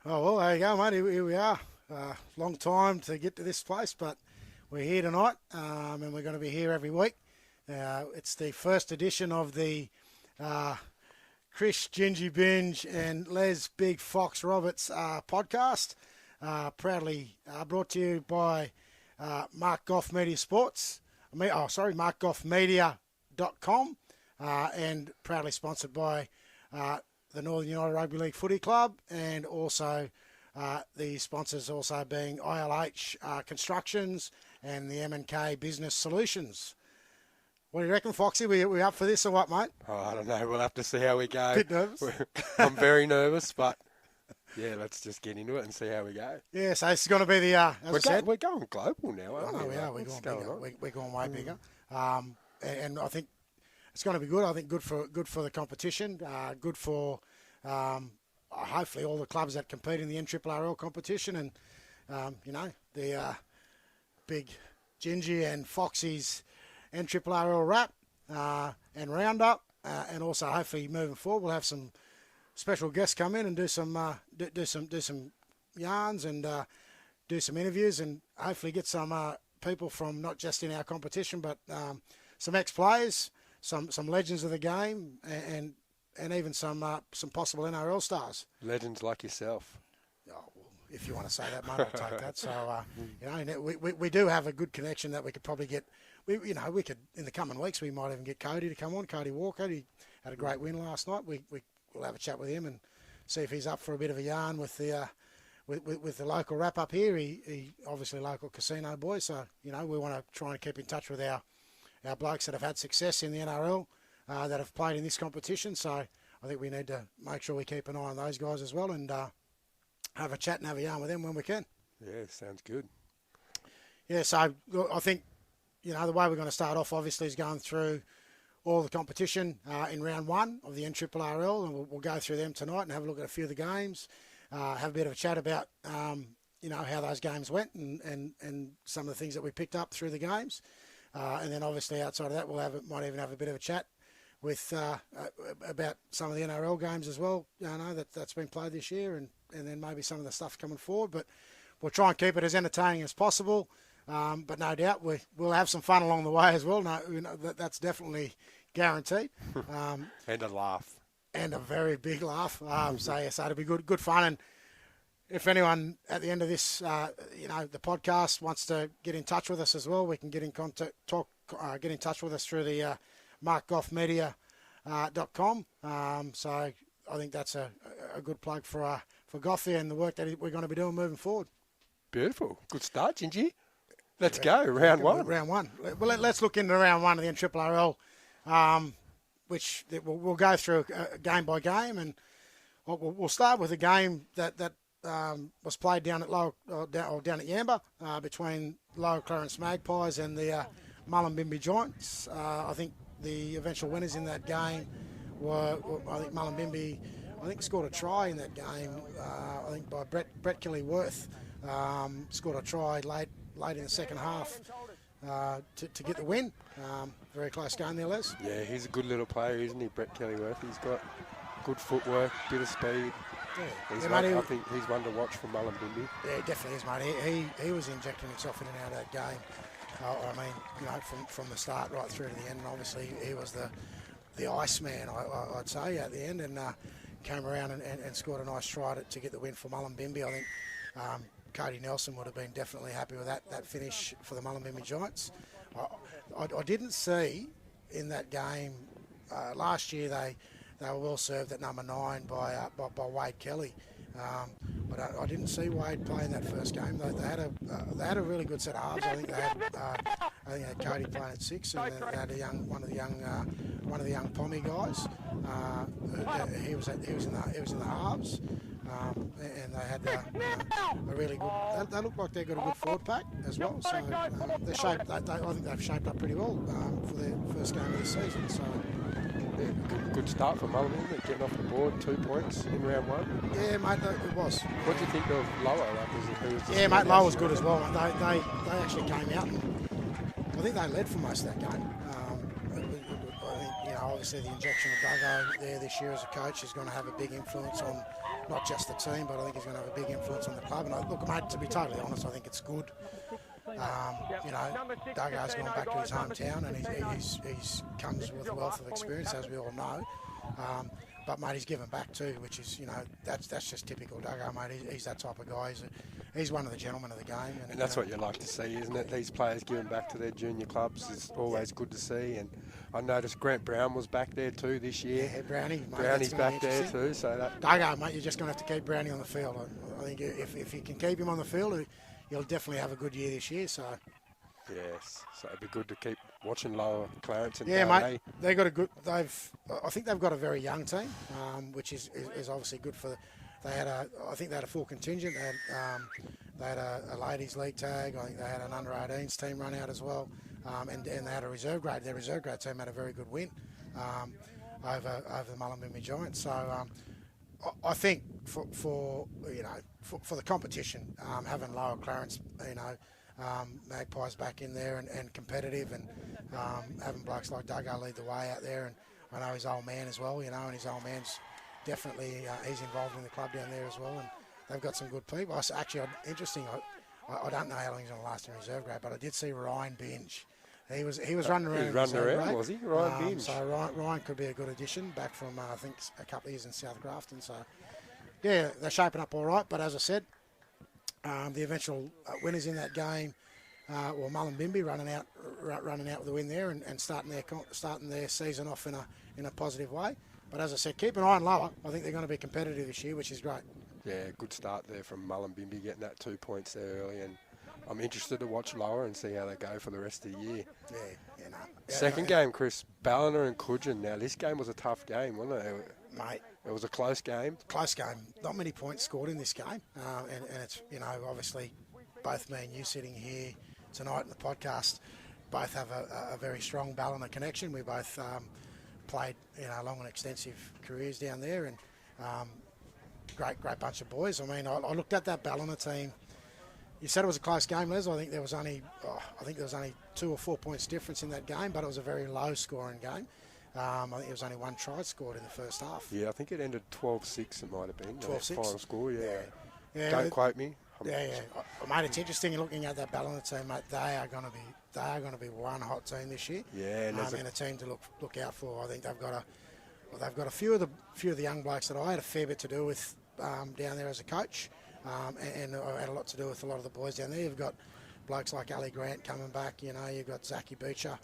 Oh, well, there you go, mate. Here we are. Long time to get to this place, but we're here tonight, and we're going to be here every week. It's the first edition of the Chris Gingy Binge and Les Big Fox Roberts podcast, proudly brought to you by Mark Goff Media Sports. MarkGoffMedia.com, and proudly sponsored by the Northern United Rugby League Footy Club, and also the sponsors also being ILH Constructions and the M&K Business Solutions. What do you reckon, Foxy? We up for this or what, mate? Oh, I don't know. We'll have to see how we go. Bit nervous? I'm very nervous, but yeah, let's just get into it and see how we go. Yeah, so it's going to be the, as I said... We're going global now, aren't we? We are. We're going bigger. We're going way bigger. And I think it's going to be good. I think good for the competition, good for hopefully all the clubs that compete in the NRRL competition, and the big Gingy and Foxie's NRRL wrap and roundup, and also hopefully moving forward we'll have some special guests come in and do some yarns and do some interviews, and hopefully get some people from not just in our competition but some ex-players, some legends of the game, and even some possible NRL stars. Legends like yourself. Oh, well, if you want to say that, mate, I'll take that. So, we do have a good connection that we could probably get. We could, in the coming weeks, we might even get Cody to come on. Cody Walker, he had a great win last night. We'll have a chat with him and see if he's up for a bit of a yarn with the with the local wrap up here. He obviously a local casino boy, so we want to try and keep in touch with our blokes that have had success in the NRL, that have played in this competition. So I think we need to make sure we keep an eye on those guys as well, and have a chat and have a yarn with them when we can. Yeah, sounds good. Yeah, so I think, the way we're going to start off, obviously, is going through all the competition in round one of the NRRL, and we'll go through them tonight and have a look at a few of the games, have a bit of a chat about, how those games went and some of the things that we picked up through the games. And then obviously outside of that, might even have a bit of a chat with about some of the NRL games as well, that's been played this year, and then maybe some of the stuff coming forward. But we'll try and keep it as entertaining as possible. But no doubt we'll have some fun along the way as well. That's definitely guaranteed. And a laugh. And a very big laugh. So it'll be good fun. And if anyone at the end of this, the podcast wants to get in touch with us as well, we can get in contact, get in touch with us through the MarkGoffMedia.com. So I think that's a good plug for Goffy and the work that we're going to be doing moving forward. Beautiful. Good start, Gingy. Let's go. Round one. Round one. Well, let's look into round one of the NRRL, which we'll go through game by game, and we'll start with a game that was played down at down at Yamba between Lower Clarence Magpies and the Mullumbimby Giants. I think the eventual winners in that game were Mullumbimby. I think scored a try in that game. I think by Brett Kelly-Worth scored a try late in the second half to get the win. Very close game there, Les. Yeah, he's a good little player, isn't he, Brett Kelly-Worth? He's got good footwork, bit of speed. Yeah. I think he's one to watch for Mullumbimby. Yeah, he definitely is, mate. He was injecting himself in and out of that game. From the start right through to the end. And obviously, he was the Iceman, I'd say, at the end, and came around and scored a nice try to get the win for Mullumbimby. I think Cody Nelson would have been definitely happy with that finish for the Mullumbimby Giants. I didn't see in that game last year they were well served at number 9 by Wade Kelly, but I didn't see Wade play in that first game. They had a really good set of halves. I think they had Cody playing at 6, and they had one of the young Pommy guys. He was in the halves. And they had a really good. They look like they've got a good forward pack as well. So they're shaped. I think they've shaped up pretty well for their first game of the season. So yeah, good start for Mullumbimby, getting off the board, 2 points in round one. Yeah, mate, it was. What do you think of Lower? Yeah, mate, Lower was good as well. They actually came out and I think they led for most of that game. I think obviously the injection of Duggo there this year as a coach is going to have a big influence on not just the team, but I think he's going to have a big influence on the club. And look, mate, to be totally honest, I think it's good. You know, Duggo's gone back to his hometown, and he's comes with a wealth of experience, as we all know. But mate, he's given back too, which is, you know, that's just typical Duggo, mate. He's that type of guy. He's one of the gentlemen of the game. And that's what you like to see, isn't it? These players giving back to their junior clubs is always good to see. And I noticed Grant Brown was back there too this year. Yeah, Brownie, mate, Brownie's back there too. So that Duggo, mate, you're just going to have to keep Brownie on the field. I think if you can keep him on the field, he'll definitely have a good year this year. So. Yes, so it'd be good to keep watching Lower Clarence and yeah, mate. They got a good. I think they've got a very young team, which is obviously good for. I think they had a full contingent. They had a ladies' league tag. I think they had an under-18s team run out as well, and they had a reserve grade. Their reserve grade team had a very good win over the Mullumbimby Giants. So I think for the competition, having Lower Clarence, Magpies back in there and competitive, and having blokes like Duggo lead the way out there, and I know his old man as well, and his old man's definitely he's involved in the club down there as well, and they've got some good people. Actually, interesting. I don't know how long he's going to last in reserve grade, but I did see Ryan Binge. He was running around. He was running around, was he? Ryan Binge. So Ryan could be a good addition back from I think a couple of years in South Grafton. So yeah, they're shaping up all right. But as I said, the eventual winners in that game, Mullumbimby running out with the win there and starting their season off in a positive way. But as I said, keep an eye on Lower. I think they're going to be competitive this year, which is great. Yeah, good start there from Mullumbimby getting that 2 points there early, and I'm interested to watch Lower and see how they go for the rest of the year. Yeah, Second game, Chris, Ballina and Coogin. Now, this game was a tough game, wasn't it? Mate. It was a close game. Close game. Not many points scored in this game. And it's, obviously both me and you sitting here tonight in the podcast both have a very strong Ballina connection. We both played, long and extensive careers down there, and great bunch of boys. I mean, I looked at that Ballina team. You said it was a close game, Les. I think there was only 2 or 4 points difference in that game, but it was a very low scoring game. I think there was only one try scored in the first half. Yeah, I think it ended 12-6. It might have been 12-6. Final score. Yeah. Don't quote me. Mate, it's interesting looking at that Ballina team, mate. They are going to be one hot team this year. Yeah, and a team to look out for. I think they've got a few of the young blokes that I had a fair bit to do with down there as a coach, and I had a lot to do with a lot of the boys down there. You've got blokes like Ali Grant coming back. You've got Zachy Beecher,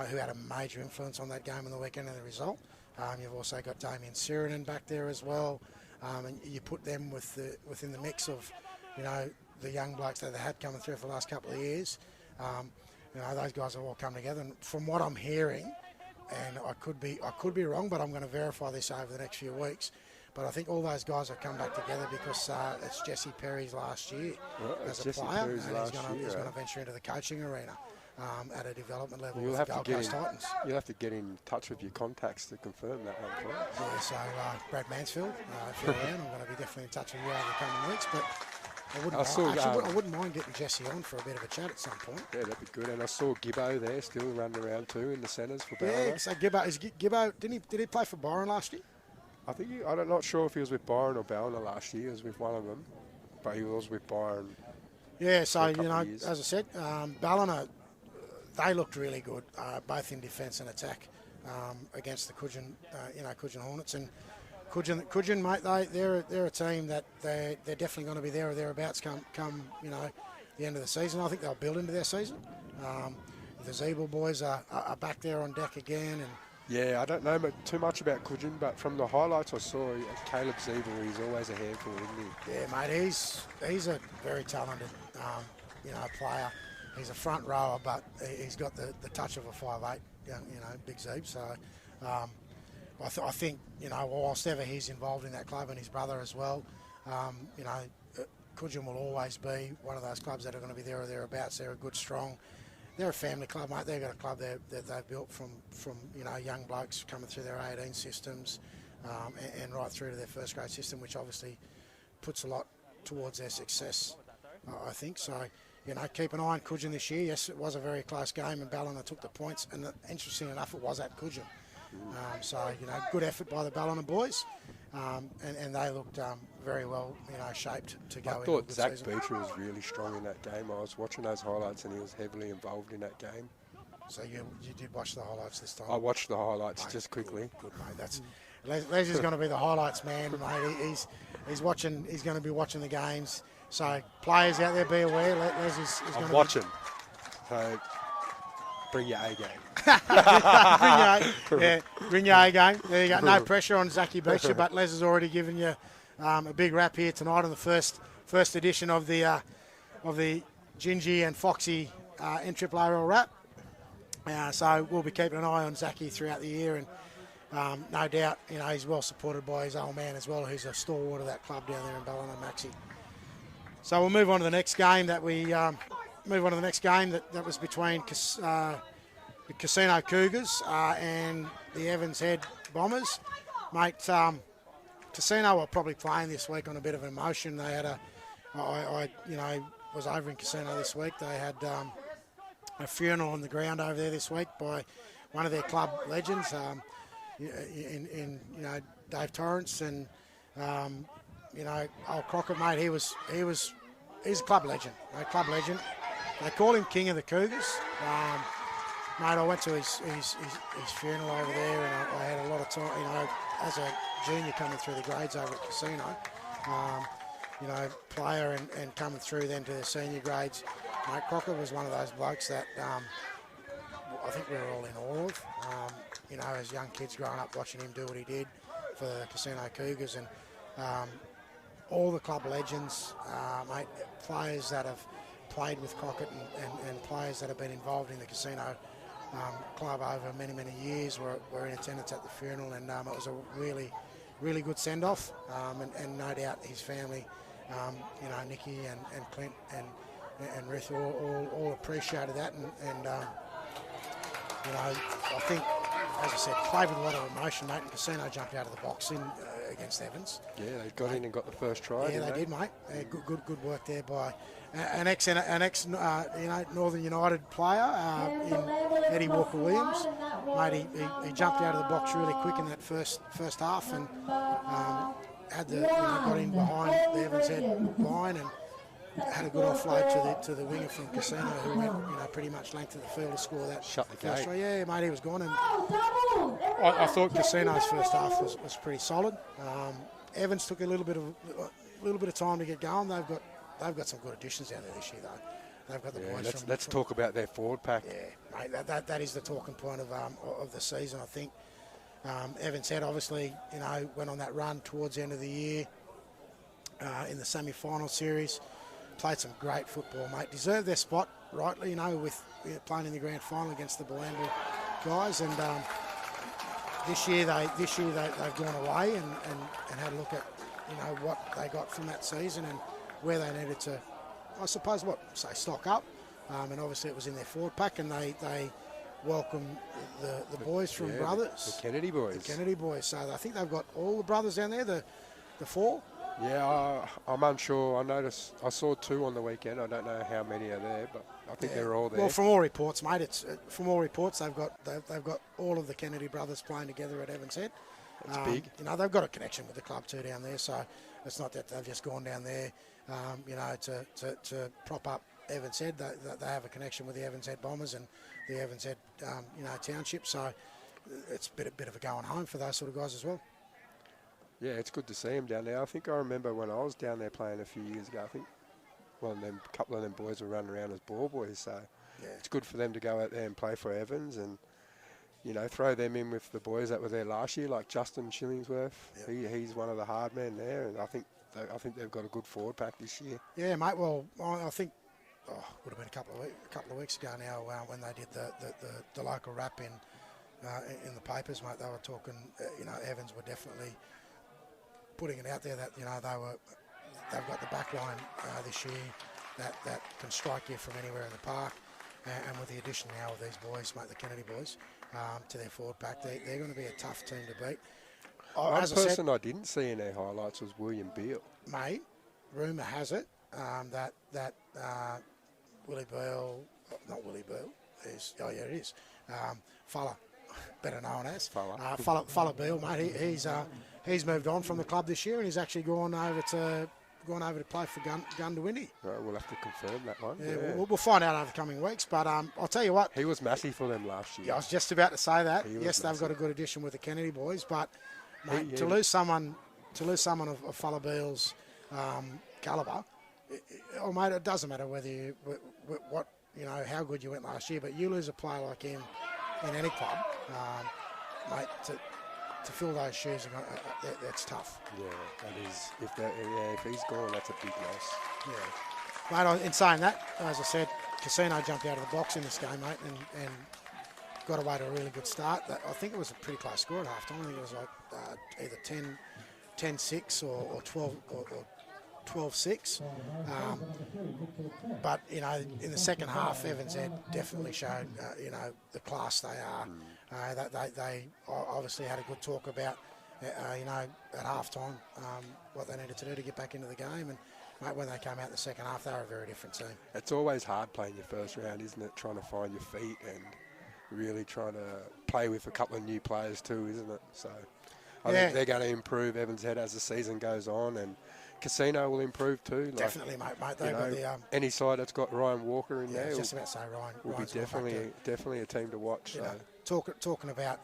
who had a major influence on that game on the weekend and the result. You've also got Damien Sirinen back there as well, and you put them within the mix of, the young blokes that they had coming through for the last couple of years. Those guys have all come together, and from what I'm hearing, and I could be wrong, but I'm going to verify this over the next few weeks. But I think all those guys have come back together because it's Jesse Perry's last year as a player, and he's going to venture into the coaching arena at a development level with the Gold Coast Titans. You'll have to get in touch with your contacts to confirm that one for us. Yeah, so Brad Mansfield, if you're around, I'm going to be definitely in touch with you over the coming weeks. But I wouldn't mind getting Jesse on for a bit of a chat at some point. Yeah, that'd be good. And I saw Gibbo there still running around too in the centres for Ballina. Yeah, so Gibbo, did he play for Byron last year? I think I'm not sure if he was with Byron or Ballina last year. He was with one of them, but he was with Byron. Yeah, so as I said, Ballina, they looked really good, both in defence and attack against the Coogin Hornets. And Coogin, mate, they're a team that they're definitely going to be there or thereabouts come the end of the season. I think they'll build into their season. The Zeeble boys are back there on deck again, and. Yeah, I don't know too much about Coogin, but from the highlights I saw, Caleb Zeeble, he's always a handful, isn't he? Yeah, mate, he's a very talented, player. He's a front rower, but he's got the touch of a 5'8", big Zeeb. So I think, whilst ever he's involved in that club and his brother as well, Coogin will always be one of those clubs that are going to be there or thereabouts. They're a good, strong. They're a family club, mate. They've got a club that they've built from young blokes coming through their 18 systems and right through to their first grade system, which obviously puts a lot towards their success, I think. So, keep an eye on Coogin this year. Yes, it was a very close game, and Ballina took the points. And interesting enough, it was at Coogin. So, good effort by the Ballina boys. And they looked very well, shaped to go. I thought Zach Beecher was really strong in that game. I was watching those highlights and he was heavily involved in that game. So you did watch the highlights this time? I watched the highlights just quickly. Good, mate. That's Les is going to be the highlights man, mate. He's watching. He's going to be watching the games. So players out there, be aware. Les is going to be watching. So bring your A game. Bring your A game. There you go. No pressure on Zachy Beecher, but Les has already given you a big rap here tonight on the first edition of the Bingie and Foxie NRRL rap. So we'll be keeping an eye on Zachy throughout the year, and no doubt, he's well supported by his old man as well, who's a stalwart of that club down there in Ballina, Maxi. So we'll move on to the next game that was between the Casino Cougars and the Evans Head Bombers. Mate, Casino were probably playing this week on a bit of emotion. They had I was over in Casino this week. They had a funeral on the ground over there this week by one of their club legends, in Dave Torrance, and old Crockett, mate. He's a club legend, club legend. They call him King of the Cougars. Mate, I went to his funeral over there, and I had a lot of time, as a junior coming through the grades over at Casino, player and coming through then to the senior grades. Mate, Crockett was one of those blokes that I think we were all in awe of. As young kids growing up watching him do what he did for the Casino Cougars, and all the club legends, mate, players that have played with Crockett and players that have been involved in the Casino club over many, many years were in attendance at the funeral, and it was a really, really good send-off, and no doubt his family, Nicky and Clint and Ruth all appreciated that, and I think, as I said, played with a lot of emotion, mate, and Casino jumped out of the box against Evans. Yeah, they got in and got the first try. Yeah, they did, mate. Yeah, good work there by an ex Northern United player in Eddie Walker Williams. Mate, he jumped out of the box really quick in that first half, and had got in behind the Evans Head line and had a good offload to the winger from Casino, who went pretty much length of the field to score that. Shut the gate. Try. Yeah, mate, he was gone, and I thought Casino's first half was pretty solid. Evans took a little bit of time to get going. They've got some good additions out there this year, though. They've got the boys. Let's talk about their forward pack. Yeah, mate, that is the talking point of the season, I think. Evans Head obviously went on that run towards the end of the year in the semi-final series. Played some great football, mate. Deserved their spot rightly, with playing in the grand final against the Bulandra guys. And this year they've gone away and had a look at what they got from that season and where they needed to, I suppose, stock up. And obviously it was in their forward pack, and they welcomed the boys from Brothers. The Kennedy boys. The Kennedy boys. So I think they've got all the brothers down there, the four. Yeah, I'm unsure. I saw 2 on the weekend. I don't know how many are there, but I think they're all there. Well, from all reports, mate, they've got all of the Kennedy brothers playing together at Evans Head. That's big. They've got a connection with the club too down there, so it's not that they've just gone down there, to prop up Evans Head. They have a connection with the Evans Head Bombers and the Evans Head, township. So it's a bit of a going home for those sort of guys as well. Yeah, it's good to see him down there. I think I remember when I was down there playing a few years ago, I think a couple of them boys were running around as ball boys. So it's good for them to go out there and play for Evans and, throw them in with the boys that were there last year, like Justin Shillingsworth. Yep. He's one of the hard men there, and I think they've got a good forward pack this year. Yeah, mate. Well, I think would have been a couple of weeks ago now when they did the local rap in the papers, mate. They were talking, Evans were definitely putting it out there that they've got the back line this year that can strike you from anywhere in the park, and with the addition now of these boys, mate, the Kennedy boys, to their forward pack, they're going to be a tough team to beat. One person I didn't see in their highlights was William Beale. Mate, rumour has it that Willie Beale, not Willie Beale, it is, fella better known as. Fella. Fella Beale, mate. He's moved on from the club this year, and he's actually gone over to play for Gundawindi. Right, we'll have to confirm that one. Yeah, we'll find out over the coming weeks. But I'll tell you what. He was massive for them last year. Yeah, I was just about to say that. Yes, massive. they've got a good addition with the Kennedy boys, but mate, to lose someone of Fella Beale's calibre, mate, it doesn't matter whether you how good you went last year, but you lose a player like him in any club, mate. To fill those shoes, that's tough. Yeah, that is. If he's gone, that's a big loss. Yeah. Mate, in saying that, as I said, Casino jumped out of the box in this game, mate, and got away to a really good start. I think it was a pretty close score at half-time. I think it was like either 10-6 or 12-6. But, in the second half, Evans Head definitely showed, the class they are. They obviously had a good talk about, at half-time, what they needed to do to get back into the game. And, mate, when they came out in the second half, they were a very different team. It's always hard playing your first round, isn't it? Trying to find your feet and really trying to play with a couple of new players too, isn't it? So I think they're going to improve Evans Head as the season goes on, and Casino will improve too. Definitely, mate. They've got the any side that's got Ryan Walker in there. I was just about to say Ryan. Will be definitely a team to watch. So. Talking about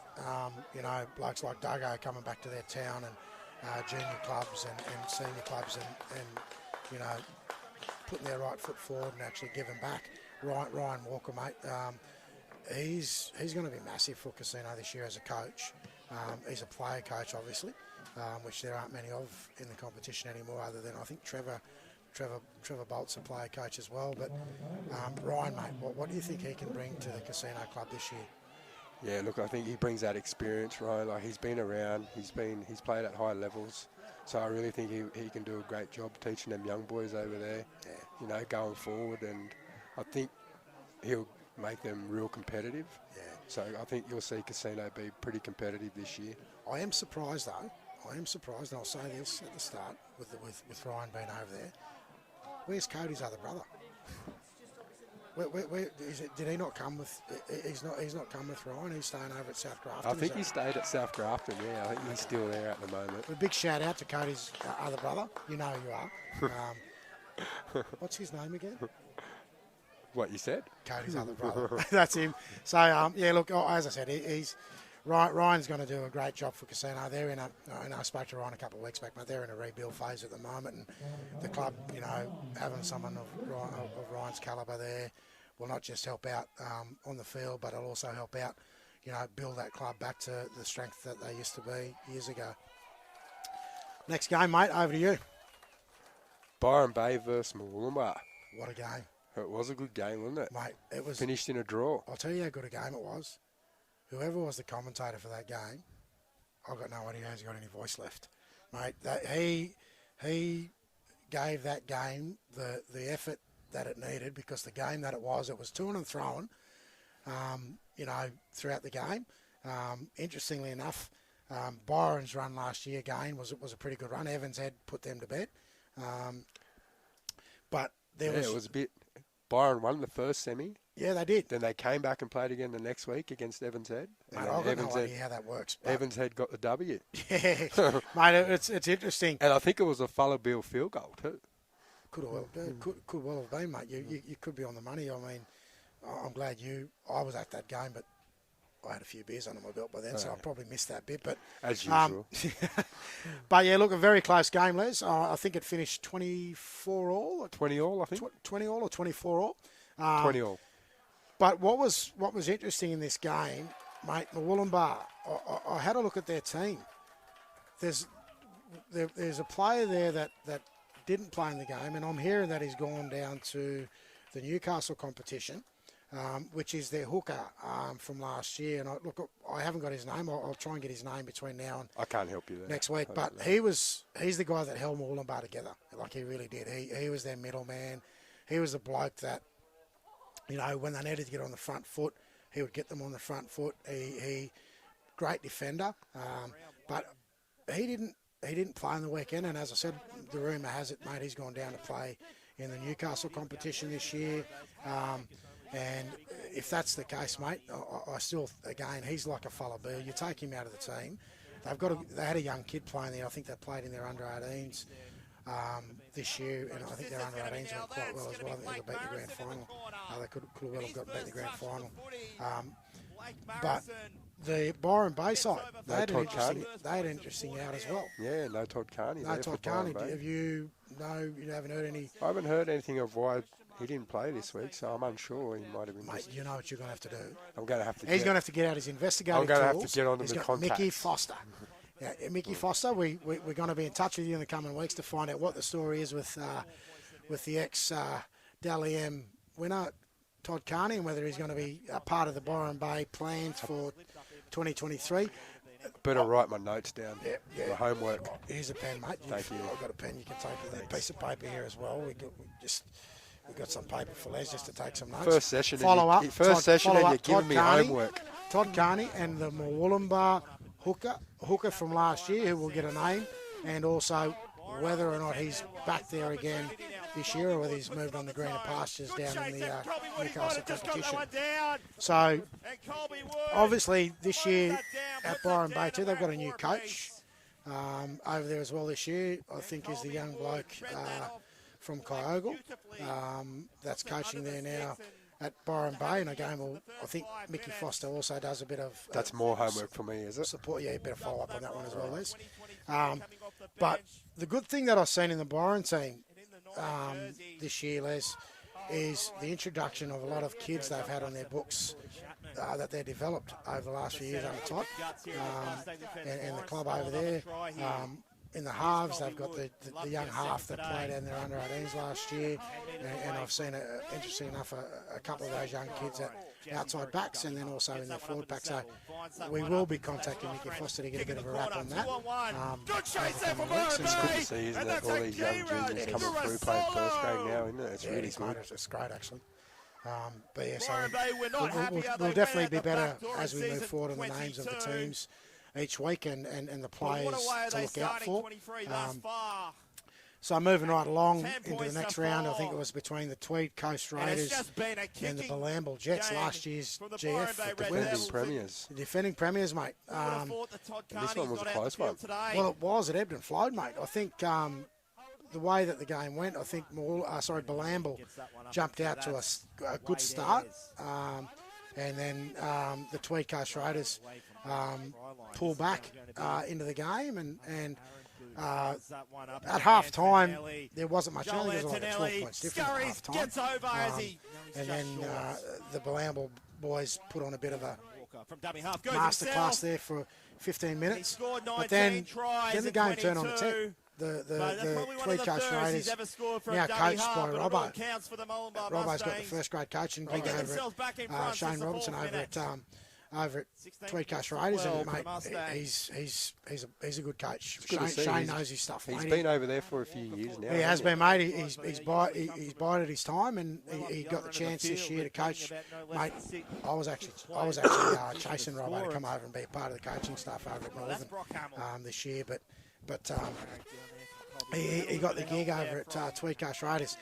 blokes like Dago coming back to their town and junior clubs and senior clubs and putting their right foot forward and actually giving back. Ryan Walker, mate. He's going to be massive for Casino this year as a coach. He's a player coach, obviously, which there aren't many of in the competition anymore, other than I think Trevor Bolt's a player coach as well. But Ryan, mate, what do you think he can bring to the Casino club this year? Yeah, look, I think he brings that experience, Ryan. Like, he's been around, he's played at high levels, so I really think he can do a great job teaching them young boys over there. Yeah. Going forward, and I think he'll make them real competitive. Yeah. So I think you'll see Casino be pretty competitive this year. I am surprised though. And I'll say this at the start with Ryan being over there. Where's Cody's other brother? Where is it? Did he not come with? He's not come with Ryan. He's staying over at South Grafton. I think he stayed at South Grafton. Yeah, I think he's still there at the moment. A big shout out to Cody's other brother. You know who you are. What's his name again? What you said? Cody's other brother. That's him. So look, as I said, Ryan's going to do a great job for Casino. They're in I spoke to Ryan a couple of weeks back, but they're in a rebuild phase at the moment, and the club, having someone of Ryan's calibre there will not just help out on the field, but it'll also help out, build that club back to the strength that they used to be years ago. Next game, mate, over to you. Byron Bay versus Mooloolaba. What a game. It was a good game, wasn't it? Mate, it was finished in a draw. I'll tell you how good a game it was. Whoever was the commentator for that game, I've got no idea who's got any voice left. Mate, he gave that game the effort that it needed, because the game that it was to and throwing, throughout the game. Interestingly enough, Byron's run last year again was a pretty good run. Evans Head put them to bed. But it was a bit. Byron won the first semi. Yeah, they did. Then they came back and played again the next week against Evans Head. Mate, I've got no idea how that works. Evans Head got the W. Yeah, mate, it's interesting. And I think it was a Fella Beale field goal too. Could well have been, mate. You could be on the money. I mean, I'm glad I was at that game, but I had a few beers under my belt by then, so I probably missed that bit. But as usual. But yeah, look, a very close game, Les. I think it finished 24 all. 20 all, I think. 20 all or 24 all. 20 all. But what was interesting in this game, mate, Mooloolaba, I had a look at their team. There's a player there that didn't play in the game, and I'm hearing that he's gone down to the Newcastle competition, which is their hooker from last year. And I haven't got his name. I'll try and get his name between now and I can't help you there. Next week. But he's the guy that held Mooloolaba together. Like, he really did. He was their middleman. He was the bloke that, when they needed to get on the front foot, he would get them on the front foot. He great defender, but he didn't play on the weekend. And as I said, the rumour has it, mate, he's gone down to play in the Newcastle competition this year. And if that's the case, mate, I still, again, he's like a fella bill. You take him out of the team. They had a young kid playing there. I think they played in their under-18s this year, and I think their under-18s went quite well as well. I think they beat the grand final. They could well have got beat the grand final. But the Byron Bay side, they had an interesting out as well. Yeah, no Todd Carney. No Todd Carney. Have you haven't heard any? I haven't heard anything of why he didn't play this week, so I'm unsure. He might have been. Mate, you know what you're going to have to do. I'm going to have to. He's going to have to get out his investigative tools. I'm going to have to get on them with contacts. Mickey Foster. Yeah, Mickey Foster, we're going to be in touch with you in the coming weeks to find out what the story is with the ex-Dally M winner, Todd Carney, and whether he's going to be a part of the Byron Bay plans for 2023. Better write my notes down. Yeah. The homework. Here's a pen, mate. Thank you. I've got a pen. You can take that piece of paper here as well. We've got some paper for Les just to take some notes. First session. Follow-up. You're giving me homework. Todd Carney and the Murwillumbah hooker from last year, who will get a name, and also whether or not he's back there again this year or whether he's moved on to greener pastures down in the Newcastle competition. So, obviously, this year at Byron Bay too, they've got a new coach over there as well this year. I think is the young bloke from Kyogle that's coaching there now at Byron Bay, and again, I think Mickey Foster also does a bit of... That's more homework for me, is it? Support, yeah, better follow up on that one as well, Les. But the good thing that I've seen in the Byron team this year, Les, is the introduction of a lot of kids they've had on their books that they've developed over the last few years under Todd, and the club over there. In the halves, they've got the young half that played in their under-18s last year, and I've seen, interesting enough, a couple of those young kids at outside backs and then also in their forward back. So we will be contacting Mickey Foster to get a bit of a wrap on that. It's good to see, isn't it? All these young juniors coming through playing first grade now, isn't it? It's really good. It's great, actually. But yeah, so we'll definitely be better as we move forward on the names of the teams each week and the players to look out for. So moving right along into the next round, I think it was between the Tweed Coast Raiders and the Bilamble Jets, last year's GF. Defending premiers. Defending premiers, mate. This one was a close one. Well, it was. It ebbed and flowed, mate. I think the way that the game went, I think Bilamble jumped out to a good start. And then the Tweed Coast Raiders pull back into the game, and at half time there wasn't much. Only there was like 12 points different at half time. And then the Bilamble boys put on a bit of a masterclass there for 15 minutes. But then the game turned on its head. The Tweed Coast Raiders now coached by Robbo. Robbo's got the first grade coaching gig over at Shane Robinson over at Tweed Coast Raiders, and mate, he's a good coach. Shane knows his stuff. He's been over there for a few years now. He has been, mate. He's bided his time, and he got the chance this year to coach. Mate, I was actually chasing Robbo to come over and be a part of the coaching staff over at Northern this year, but he got the gig over at Tweed Coast Raiders.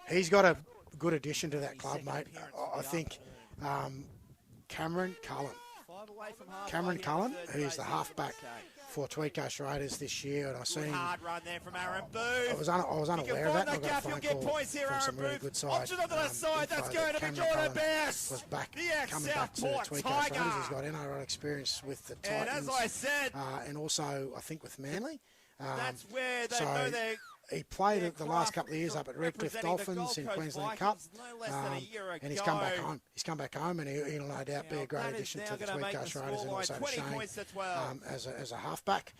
He's got a good addition to that club, mate. I think Cameron Cullen, who's the halfback for Tweed Coast Raiders this year, and I seen him. I was unaware of that. And I got a phone call from some really good side. Cameron Cullen was coming back to Tweed Coast Raiders. He's got NRL experience with the Titans, and also I think with Manly. He played the last couple of years up at Redcliffe Dolphins in Queensland Cup, and he's come back home. He's come back home, and he'll no doubt be a great addition to the Tweed Coast Raiders and also to Shane as a halfback.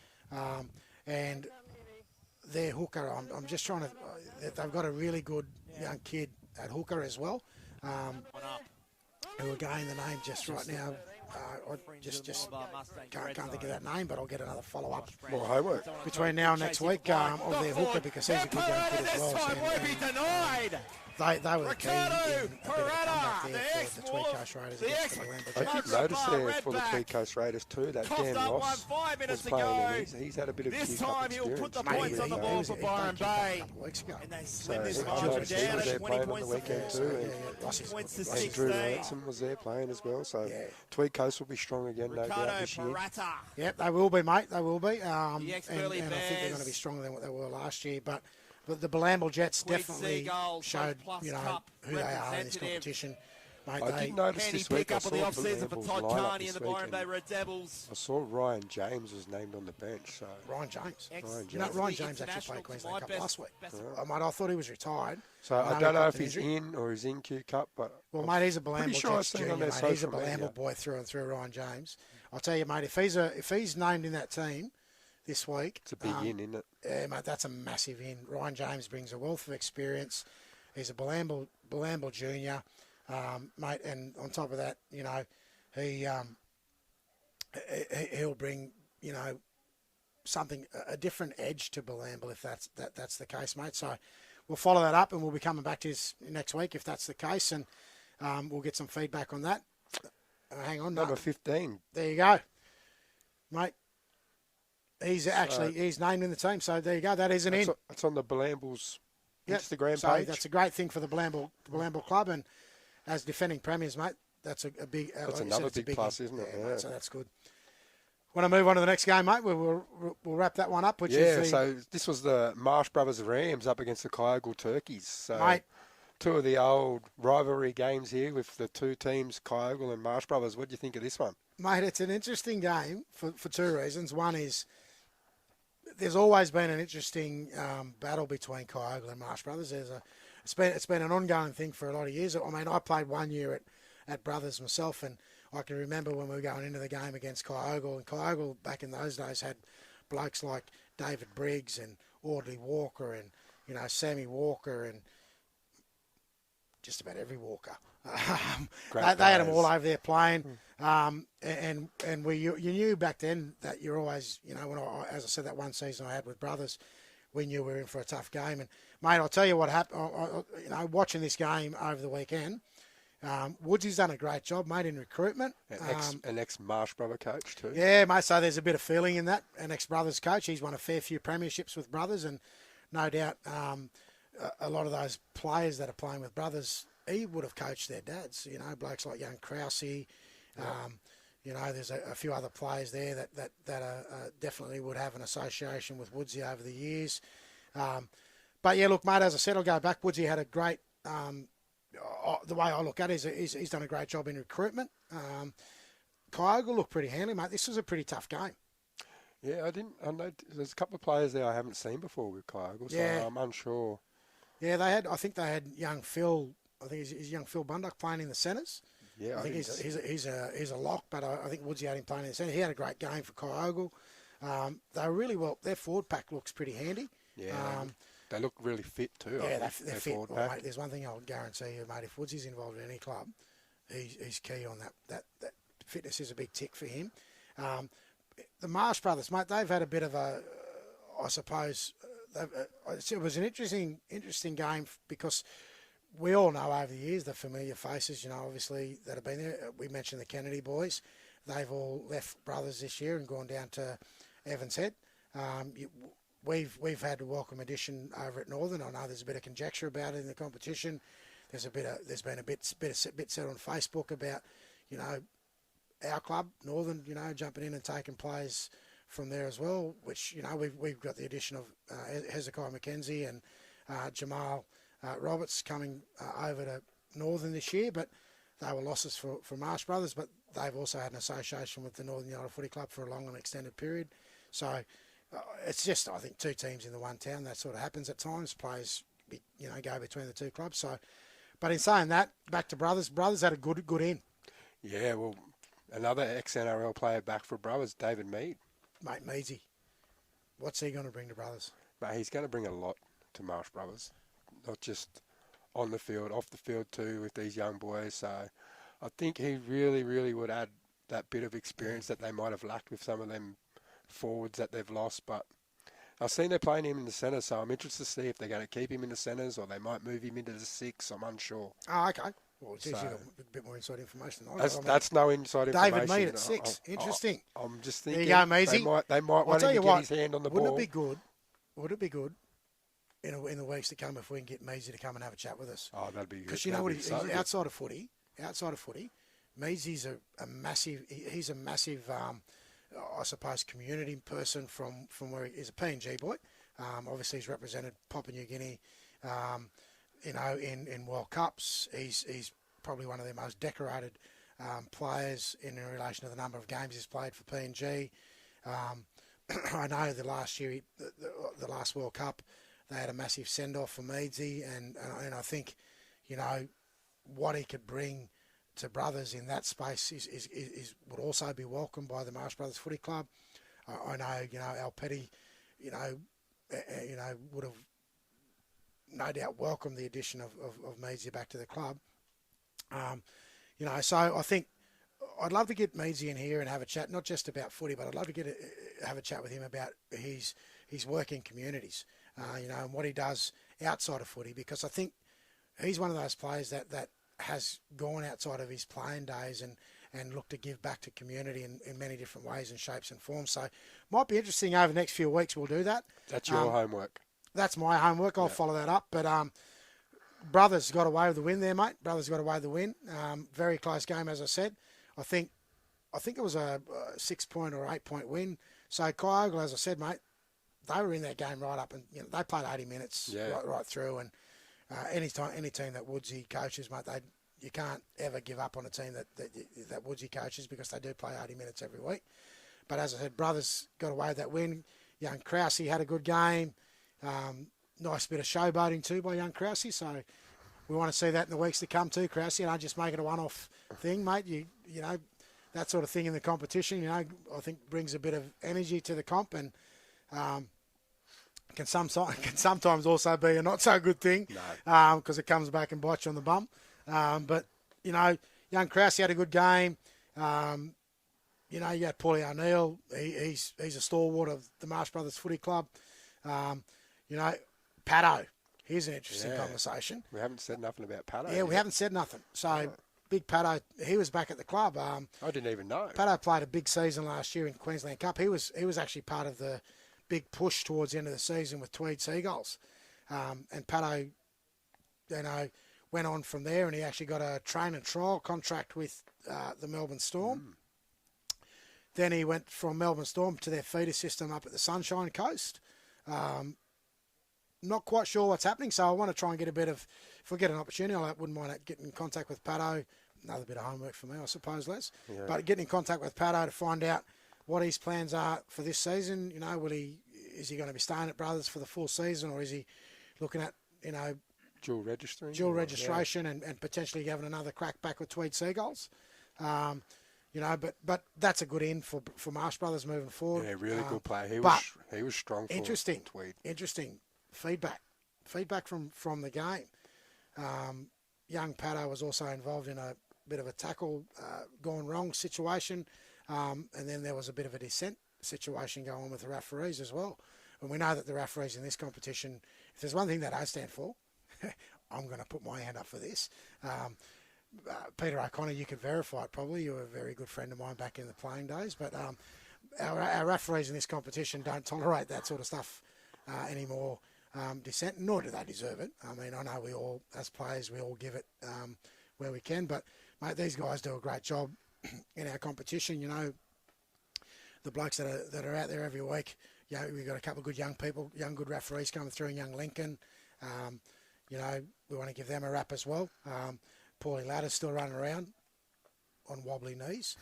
And their hooker, I'm just trying to. They've got a really good young kid at hooker as well, who again the name just right now I just can't think of that name, but I'll get another follow-up More homework. between now and next week of their hooker because he's a good young kid as well. They were the key in a bit of a comeback there for the Tweed Coast Raiders against the Lambo I Jets. did notice there for the Tweed Coast Raiders too that Dan Ross was playing and he's had a bit of This Q Cup time he'll put the experience. points on the board for Byron Bay. A couple of weeks ago. And they So slim this I margin noticed he down was at there 20 playing on the points to weekend 4. too. Rossi's Points to good. And Drew 16. Ransom was there playing as well. So Yeah. Tweed Coast will be strong again, no Ricardo doubt, this year. Parata. Yep, they will be, mate. They will be. The ex-Burleigh and I think they're Bears. going to be stronger than what they were last year. But the Bilamble Jets Tweed definitely Seagulls, showed, Plus you know, Cup who they are in this representative. competition. Mate, I did notice Handy this week, I pick up of the saw off-season for Billable's Todd lineup Carney this and the week Byron Bay and Red Devils. I saw Ryan James was named on the bench. So Ryan James. Ryan You know, James. Ryan James actually played Queensland Cup last week. Mate, I thought he was retired. So I know don't he know if got an he's injury. in or he's in Q Cup, but Well, mate, he's a Bilamble pretty sure I've Jets seen junior, on their mate. He's a social media. Bilamble boy through and through, Ryan James. I'll tell you, mate, if he's named in that team this week, it's a big in, isn't it? yeah, mate, that's a massive in. Ryan James brings a wealth of experience. He's a Bilamble junior, mate, and on top of that, you know, he'll bring, you know, something, a different edge to Bilamble if that's the case, mate. So we'll follow that up and we'll be coming back to this next week if that's the case, and we'll get some feedback on that. Hang on, Number 15. there you go, mate. He's named in the team, so there you go. That is an in. It's on the Bilamble's Yep. Instagram So page. that's a great thing for the Bilamble Club, and as defending premiers, mate, that's a big. That's like you another said, it's a big plus, in. isn't it? Mate, Yeah. so that's good. Want to move on to the next game, mate? We'll wrap that one up. Which Yeah, is the, so this was the Marsh Brothers Rams up against the Kyogle Turkeys. So Mate. two of the old rivalry games here with the two teams, Kyogle and Marsh Brothers. What do you think of this one? Mate, it's an interesting game for two reasons. One is there's always been an interesting battle between Kyogle and Marsh Brothers. It's been an ongoing thing for a lot of years. I mean, I played 1 year at Brothers myself, and I can remember when we were going into the game against Kyogle. And Kyogle back in those days had blokes like David Briggs and Audley Walker and, you know, Sammy Walker and just about every Walker. They had them all over there playing, and you knew back then that you're always, you know, as I said, that one season I had with Brothers, we knew we were in for a tough game. And mate, I'll tell you what happened. You know, watching this game over the weekend, Woodsy's done a great job, mate, in recruitment. An ex-Marsh Brother coach too. Yeah, mate. So there's a bit of feeling in that. An ex-Brothers coach. He's won a fair few premierships with Brothers, and no doubt a lot of those players that are playing with Brothers, he would have coached their dads. You know, blokes like young Krause. You know, there's a few other players there that definitely would have an association with Woodsy over the years. But yeah, look, mate. As I said, I'll go back. Woodsy had a great. The way I look at it is he's done a great job in recruitment. Kyogle looked pretty handy, mate. This was a pretty tough game. Yeah, I know there's a couple of players there I haven't seen before with Kyogle, so Yeah. I'm unsure. Yeah, I think they had young Phil. I think he's young Phil Bundock playing in the centres. Yeah, I think he's a lock, but I think Woodsy had him playing in the centre. He had a great game for Kyogle. They were really well. Their forward pack looks pretty handy. Yeah, they look really fit too. Yeah, I think, they're fit. forward Well, pack. mate, there's one thing I'll guarantee you, mate. If Woodsy's involved in any club, he's key on that fitness is a big tick for him. The Marsh Brothers, mate, they've had a bit of a, I suppose, it was an interesting game because we all know over the years the familiar faces, you know, obviously that have been there. We mentioned the Kennedy boys. They've all left Brothers this year and gone down to Evans Head. We've had a welcome addition over at Northern. I know there's a bit of conjecture about it in the competition. There's been a bit said on Facebook about, you know, our club Northern, you know, jumping in and taking players from there as well. Which, you know, we've got the addition of Hezekiah McKenzie and Jamal Roberts coming over to Northern this year, but they were losses for Marsh Brothers. But they've also had an association with the Northern United Footy Club for a long and extended period. So. It's just, I think, two teams in the one town. That sort of happens at times. Players, you know, go between the two clubs. So, but in saying that, back to Brothers. Brothers had a good in. Yeah, well, another ex-NRL player back for Brothers, David Mead. Mate, Meadsy. What's he going to bring to Brothers? Mate, he's going to bring a lot to Marsh Brothers. Not just on the field, off the field too with these young boys. So I think he really, really would add that bit of experience that they might have lacked with some of them forwards that they've lost. But I've seen they're playing him in the centre, so I'm interested to see if they're going to keep him in the centres or they might move him into the 6. I'm unsure. Oh, okay. Well, geez, So- you got a bit more inside information than I got. I mean, That's no inside information. David Mead at 6. Interesting. I'm just There thinking you go, Maisie. they might I'll want tell him you to what, get his hand on the Wouldn't ball. it be good? Would it be good in the weeks to come if we can get Measy to come and have a chat with us? Oh, that'd be good. Because you know what, That'd be so he's good. outside of footy. Measy's a massive. He's a massive, I suppose, community person from where he's a PNG boy. Obviously, he's represented Papua New Guinea, in World Cups. He's probably one of their most decorated players in relation to the number of games he's played for PNG. I know the last year, the last World Cup, they had a massive send-off for Meadsy, and I think, what he could bring to brothers in that space is would also be welcomed by the Marsh Brothers Footy Club. I know, Al Petty, would have no doubt welcomed the addition of Meadsy back to the club. So I think I'd love to get Meadsy in here and have a chat, not just about footy, but I'd love to have a chat with him about his work in communities, and what he does outside of footy, because I think he's one of those players that has gone outside of his playing days and looked to give back to community in many different ways and shapes and forms. So might be interesting over the next few weeks. We'll do that. That's your homework. That's my homework. I'll follow that up. But Brothers got away with the win there, mate. Brothers got away with the win. Very close game, as I said. I think it was a 6-point or 8-point win. So Kyogle, as I said, mate, they were in that game right up, and they played 80 minutes right through. And any team that Woodsy coaches, mate, you can't ever give up on a team that Woodsy coaches, because they do play 80 minutes every week. But as I said, Brothers got away with that win. Young Krause had a good game. Nice bit of showboating too by young Krause. So we want to see that in the weeks to come too, Krause. Just make it a one-off thing, mate. You know, that sort of thing in the competition, I think brings a bit of energy to the comp, and can sometimes also be a not so good thing, because it comes back and bites you on the bum. But young Krause had a good game. You had Paulie O'Neill. He's a stalwart of the Marsh Brothers Footy Club. Pato. Here's an interesting conversation. We haven't said nothing about Pato. Yeah, we haven't said nothing. So big Pato, he was back at the club. I didn't even know. Pato played a big season last year in Queensland Cup. He was actually part of the big push towards the end of the season with Tweed Seagulls. And Pato, went on from there, and he actually got a train and trial contract with the Melbourne Storm. Then he went from Melbourne Storm to their feeder system up at the Sunshine Coast. Not quite sure what's happening, so I want to try and get a bit of, if we get an opportunity, I wouldn't mind getting in contact with Pato. Another bit of homework for me, I suppose, Les. Yeah. But getting in contact with Pato to find out what his plans are for this season. Is he going to be staying at Brothers for the full season, or is he looking at, dual registration and potentially having another crack back with Tweed Seagulls? But that's a good in for Marsh Brothers moving forward. Yeah, really good player. He was strong for Tweed. Interesting feedback from the game. Young Pato was also involved in a bit of a tackle gone wrong situation, and then there was a bit of a dissent situation going on with the referees as well. And we know that the referees in this competition, if there's one thing that I stand for, I'm going to put my hand up for this. Peter O'Connor, you could verify it probably. You were a very good friend of mine back in the playing days. But our referees in this competition don't tolerate that sort of stuff anymore. Dissent, nor do they deserve it. I mean, I know we all, as players, we all give it where we can. But, mate, these guys do a great job in our competition. The blokes that are out there every week, we've got a couple of good young people, good referees coming through, and young Lincoln. We want to give them a rap as well. Paulie Ladder's still running around on wobbly knees.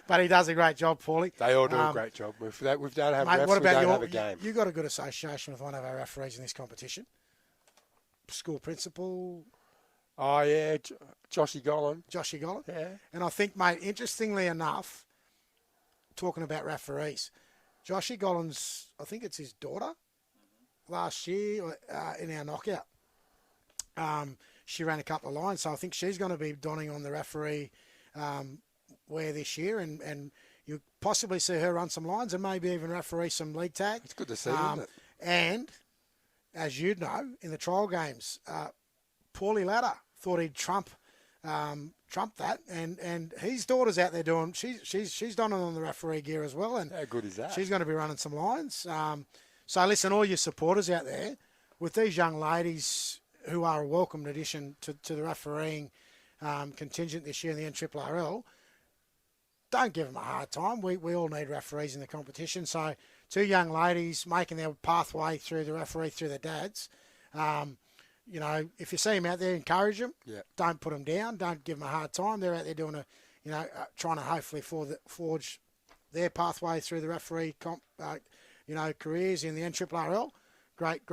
But he does a great job, Paulie. They all do a great job. If we don't have refs, what about we don't have a game. You got a good association with one of our referees in this competition? School principal? Oh, yeah, Joshy Gollan. Joshy Gollan? Yeah. And I think, mate, interestingly enough, talking about referees, Joshy Gollan's, I think it's his daughter, last year in our knockout. She ran a couple of lines, so I think she's going to be donning on the referee wear this year, and you possibly see her run some lines and maybe even referee some league tag. It's good to see, isn't it? And as you'd know, in the trial games, Paulie Ladder thought he'd trump that, and his daughter's out there doing. She's done it on the referee gear as well, and how good is that? She's going to be running some lines. So listen, all your supporters out there, with these young ladies who are a welcomed addition to the refereeing contingent this year in the NRRL, don't give them a hard time. We all need referees in the competition. So 2 young ladies making their pathway through the referee through their dads. If you see them out there, encourage them. Yeah. Don't put them down. Don't give them a hard time. They're out there doing trying to hopefully forge their pathway through the referee careers in the NRRL. Great,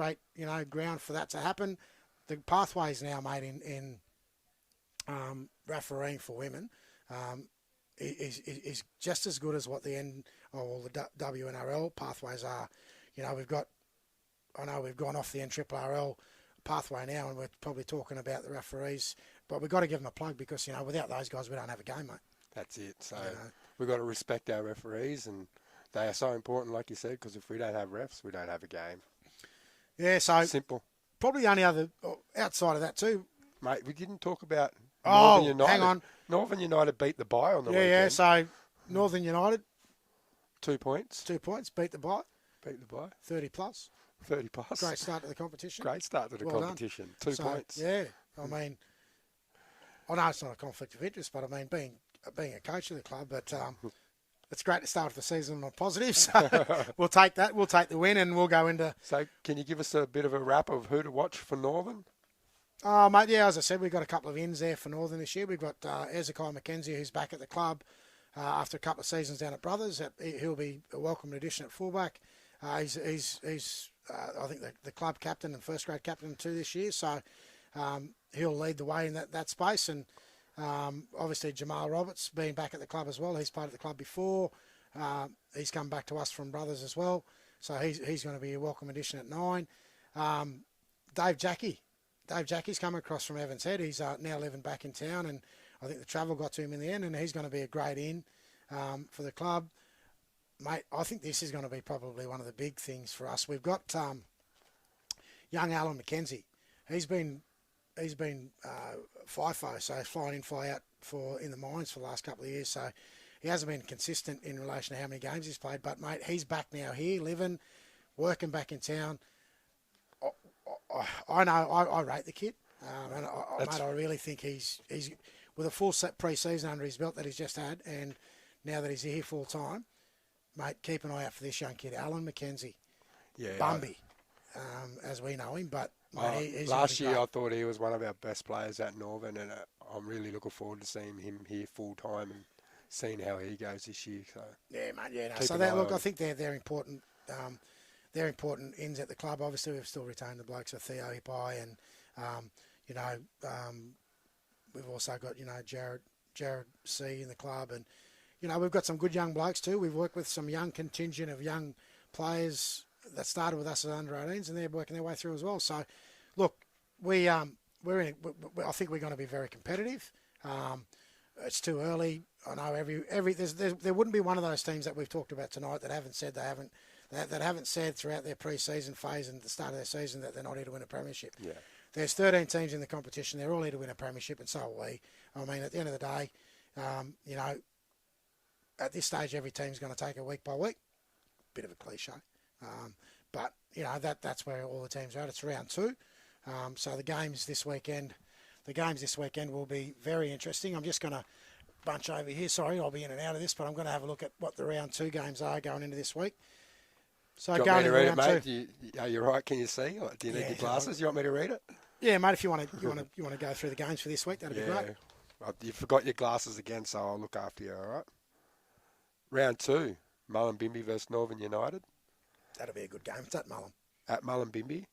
ground for that to happen. The pathway is now made in refereeing for women. Is just as good as what the WNRL pathways are. We've gone off the NRRL pathway now, and we're probably talking about the referees, but we've got to give them a plug because, without those guys, we don't have a game, mate. That's it. So we've got to respect our referees, and they are so important, like you said, because if we don't have refs, we don't have a game. Yeah, so simple. Probably the only other, outside of that too. Mate, we didn't talk about Northern United. Hang on. Northern United beat the Bye on the weekend. Yeah, so Northern United. 2 points. 2 points, beat the Bye. Beat the Bye. 30 plus. 30 plus. Great start to the competition. Great start to the competition. Done. 2 points. Yeah, I mean, I know it's not a conflict of interest, but I mean, being a coach of the club, but it's great to start the season on positive. So we'll take that. We'll take the win, and we'll go into. So can you give us a bit of a wrap of who to watch for Northern? Oh, mate, yeah, as I said, we've got a couple of ins there for Northern this year. We've got Ezekiel McKenzie, who's back at the club after a couple of seasons down at Brothers. He'll be a welcome addition at fullback. He's I think the club captain and first grade captain too this year, so he'll lead the way in that space. And obviously Jamal Roberts being back at the club as well. He's played at the club before. He's come back to us from Brothers as well, so he's going to be a welcome addition at 9. Dave Jackie's come across from Evans Head. He's now living back in town, and I think the travel got to him in the end, and he's going to be a great in for the club. Mate, I think this is going to be probably one of the big things for us. We've got young Alan McKenzie. He's been FIFO, so flying in, fly out in the mines for the last couple of years. So he hasn't been consistent in relation to how many games he's played. But mate, he's back now here, living, working back in town. I know I rate the kid, and I really think he's with a full set pre-season under his belt that he's just had, and now that he's here full time. Mate, keep an eye out for this young kid, Alan McKenzie. Yeah, Bumby, as we know him. But mate, he's last year I thought he was one of our best players at Northern, and I'm really looking forward to seeing him here full time and seeing how he goes this year. So yeah, mate. Yeah, no. So look, I think they're important. They're important ins at the club. Obviously, we've still retained the blokes of Theo Hippai, and we've also got Jared C in the club, and. We've got some good young blokes too. We've worked with some young contingent of young players that started with us as under-18s, and they're working their way through as well. So, look, I think we're going to be very competitive. It's too early. I know there wouldn't be one of those teams that we've talked about tonight that haven't said throughout their pre-season phase and the start of their season that they're not here to win a premiership. Yeah. There's 13 teams in the competition. They're all here to win a premiership, and so are we. I mean, at the end of the day, at this stage, every team's going to take it week by week. Bit of a cliche. But, that's where all the teams are at. It's round 2. So the games this weekend will be very interesting. I'm just going to bunch over here. Sorry, I'll be in and out of this, but I'm going to have a look at what the round 2 games are going into this week. So do you want me to read it, mate? 2. Are you right? Can you see? Or do you need your glasses? You want me to read it? Yeah, mate. If you want to go through the games for this week, that'd be great. Well, you forgot your glasses again, so I'll look after you. All right. Round 2, Mullumbimby versus Northern United. That'll be a good game. It's at Mullen. At Mullumbimby.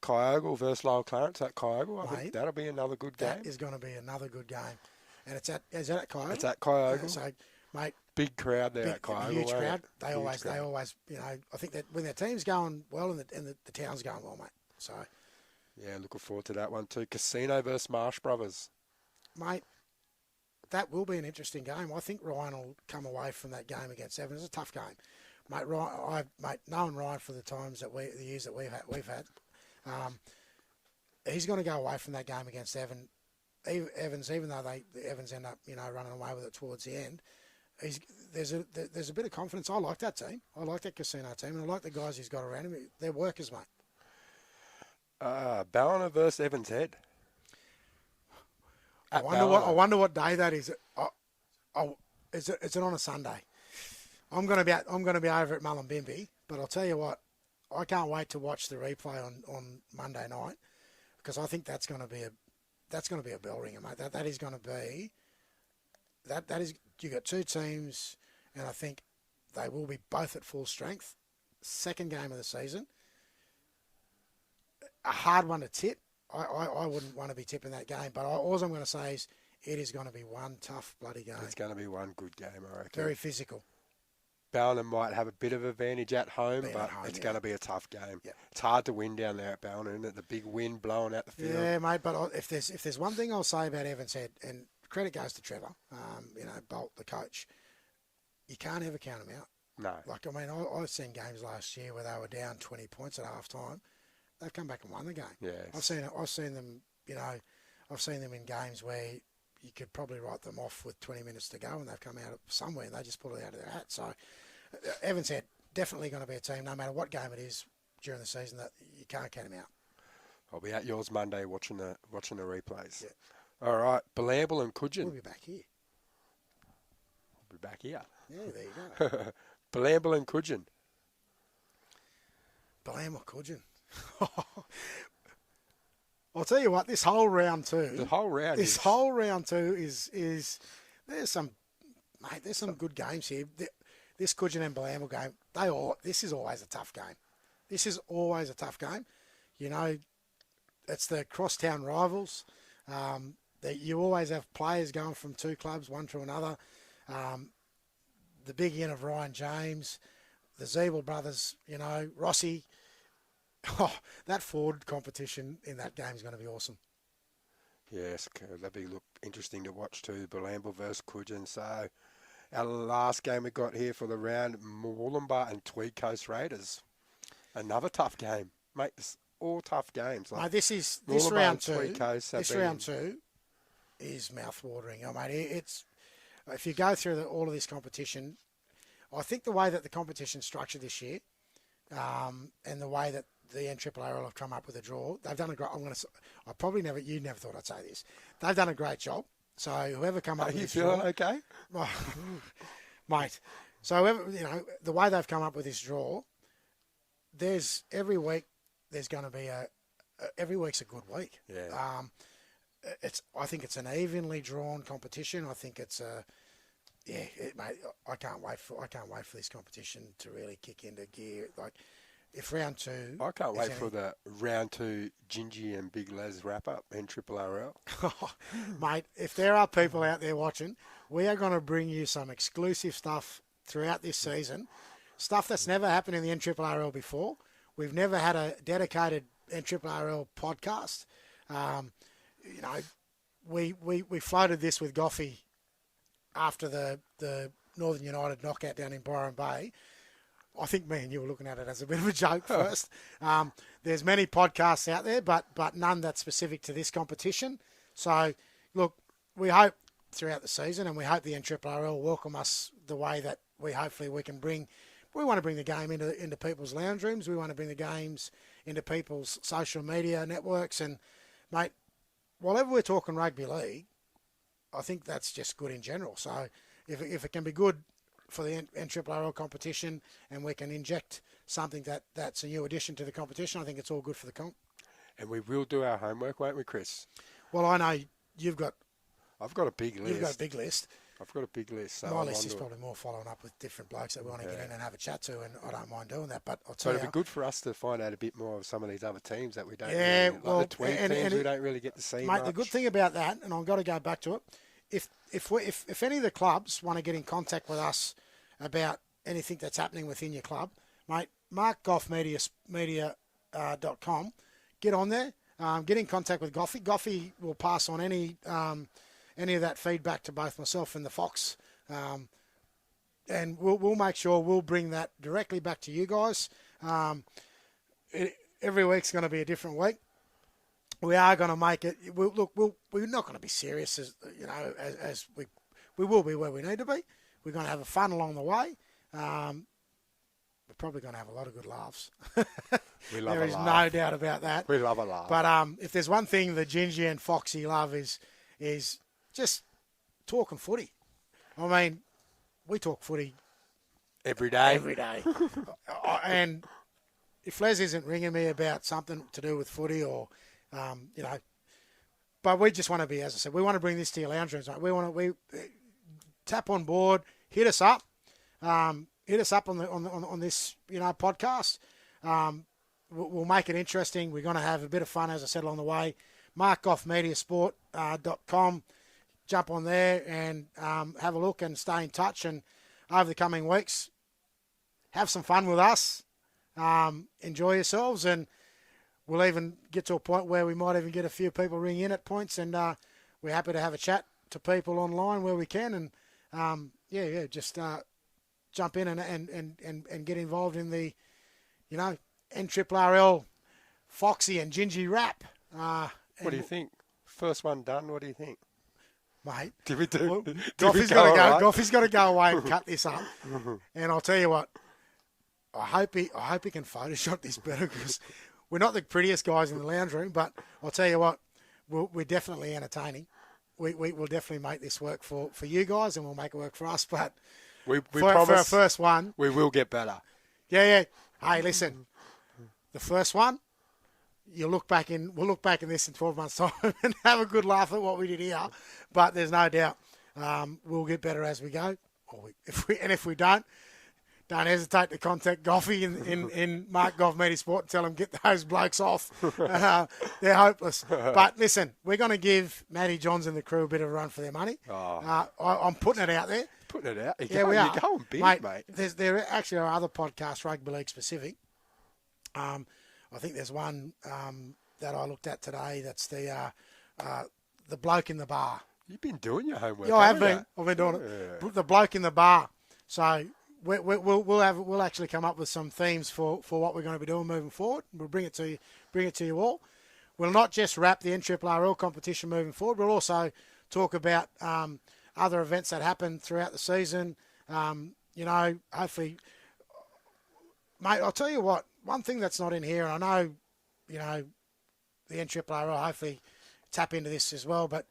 Kyogle versus Lyle Clarence at Kyogle. I think that'll be another good game. That is going to be another good game. And is that at Kyogle? It's at Kyogle. So, mate. Big crowd there at Kyogle. Huge crowd. They always, I think that when their team's going well and the town's going well, mate. So. Yeah, looking forward to that one too. Casino versus Marsh Brothers. Mate. that will be an interesting game. I think Ryan will come away from that game against Evans. It's a tough game, mate. Ryan, knowing Ryan for the years that we've had, he's going to go away from that game against Evans, even though the Evans end up running away with it towards the end. There's a bit of confidence. I like that team. I like that Casino team, and I like the guys he's got around him. They're workers, mate. Ballina versus Evans Head. I wonder what day that is. Is it on a Sunday? I'm going to be over at Mullumbimby, but I'll tell you what, I can't wait to watch the replay on Monday night, because I think that's going to be a bell ringer, mate. That is going to be that is, you got two teams, and I think they will be both at full strength. Second game of the season, a hard one to tip. I wouldn't want to be tipping that game, but all I'm going to say is it is going to be one tough bloody game. It's going to be one good game, I reckon. Very physical. Ballina might have a bit of advantage at home, it's going to be a tough game. Yeah. It's hard to win down there at Ballina, isn't it? The big wind blowing out the field. Yeah, mate, but if there's one thing I'll say about Evans Head, and credit goes to Trevor, Bolt, the coach, you can't ever count them out. No. Like, I mean, I've seen games last year where they were down 20 points at half time. They've come back and won the game. Yes. I've seen them, I've seen them in games where you could probably write them off with 20 minutes to go, and they've come out somewhere and they just pull it out of their hat. So Evans Head, definitely going to be a team, no matter what game it is during the season, that you can't count them out. I'll be at yours Monday watching the replays. Yeah. All right, Belamble and Coogin. We'll be back here. We'll be back here. Yeah, there you go. Belamble and Coogin. Belamble, Coogin. I'll tell you what, this whole round two. The whole round. This whole round two is there's some good games here. This Coogin and Belamble game, this is always a tough game. This is always a tough game. It's the crosstown rivals. That you always have players going from two clubs, one to another. The big in of Ryan James, the Zeeble brothers, Rossi. Oh, that forward competition in that game is going to be awesome. Yes, that'd be interesting to watch too. Belamble versus Coogin. So our last game we got here for the round, Moolumbar and Tweed Coast Raiders. Another tough game, mate. It's all tough games. Like this round two. This round two is mouth-watering. I mean, it's if you go through all of this competition, I think the way that the competition's structured this year, and the way that the NRRL have come up with a draw, they've done a great. You never thought I'd say this. They've done a great job. So whoever come up with this draw, are you feeling okay, mate? So whoever, the way they've come up with this draw, every week there's going to be every week's a good week. Yeah. I think it's an evenly drawn competition. I think it's mate. I can't wait for this competition to really kick into gear. Like, if round two, I can't wait for the round two Bingie and Big Les wrap up in NRRL. Mate, if there are people out there watching, we are going to bring you some exclusive stuff throughout this season. Stuff that's never happened in the NRRL before. We've never had a dedicated NRRL podcast. We floated this with Goffey after the Northern United knockout down in Byron Bay. I think me and you were looking at it as a bit of a joke first. There's many podcasts out there, but none that's specific to this competition. So, look, we hope throughout the season, and we hope the NRRL welcome us the way that we want to bring the game into people's lounge rooms. We want to bring the games into people's social media networks. And, mate, whatever we're talking rugby league, I think that's just good in general. So if it can be good for the NRRL competition, and we can inject something that's a new addition to the competition, I think it's all good for the comp. And we will do our homework, won't we, Chris? Well, I know I've got a big list. You've got a big list. I've got a big list. So my list is probably more following up with different blokes that we want to get in and have a chat to, and I don't mind doing that. But I'll tell you, it'd be good for us to find out a bit more of some of these other teams that we don't. Yeah, really, like the Tweed teams we don't really get to see. Mate, much. The good thing about that, and I've got to go back to it, if any of the clubs want to get in contact with us about anything that's happening within your club, mate, Mark Goffmedia.com. Get on there. Get in contact with Goffy. Goffy will pass on any any of that feedback to both myself and the Fox. And we'll make sure we'll bring that directly back to you guys. Every week's going to be a different week. We are going to make it. We're not going to be serious as we will be where we need to be. We're going to have a fun along the way. We're probably going to have a lot of good laughs. We love there a is laugh. no doubt about that. We love a laugh. But if there's one thing that Bingie and Foxie love is just talking footy. I mean, we talk footy Every day. every day. And if Les isn't ringing me about something to do with footy or, but we just want to be, as I said, we want to bring this to your lounge rooms. Right? We tap on board, hit us up on this podcast. We'll make it interesting. We're going to have a bit of fun, as I said, along the way. markoffmediasport.com. Jump on there and have a look and stay in touch. And over the coming weeks, have some fun with us. Enjoy yourselves, and we'll even get to a point where we might even get a few people ring in at points, and we're happy to have a chat to people online where we can, and just jump in and get involved in the, NRRL, Foxie and Bingie rap. What do you think? First one done. What do you think? Mate, Did we do? well, did we Goffy's go got to all go. right? Goffy's got to go away and cut this up. And I'll tell you what, I hope he can Photoshop this better, because we're not the prettiest guys in the lounge room. But I'll tell you what, we're definitely entertaining. We will definitely make this work for you guys, and we'll make it work for us. But We for our promise first one, we will get better. yeah. Hey, listen, the first one. We'll look back in this in 12 months' time and have a good laugh at what we did here. But there's no doubt we'll get better as we go. If we don't hesitate to contact Goffy in Mark Goff Media Sport and tell him get those blokes off. They're hopeless. But listen, we're going to give Matty Johns and the crew a bit of a run for their money. Oh. I'm putting it out there. Putting it out. We are. You're going big, mate. There actually are other podcasts, rugby league specific. I think there's one that I looked at today. That's the bloke in the bar. You've been doing your homework. Yeah, I have haven't been. I've been doing Yeah. it. The bloke in the bar. So we'll actually come up with some themes for what we're going to be doing moving forward. We'll bring it to you all. We'll not just wrap the NRRL competition moving forward. We'll also talk about other events that happen throughout the season. Hopefully, mate. I'll tell you what. One thing that's not in here, and I know, the NRRL hopefully tap into this as well, but,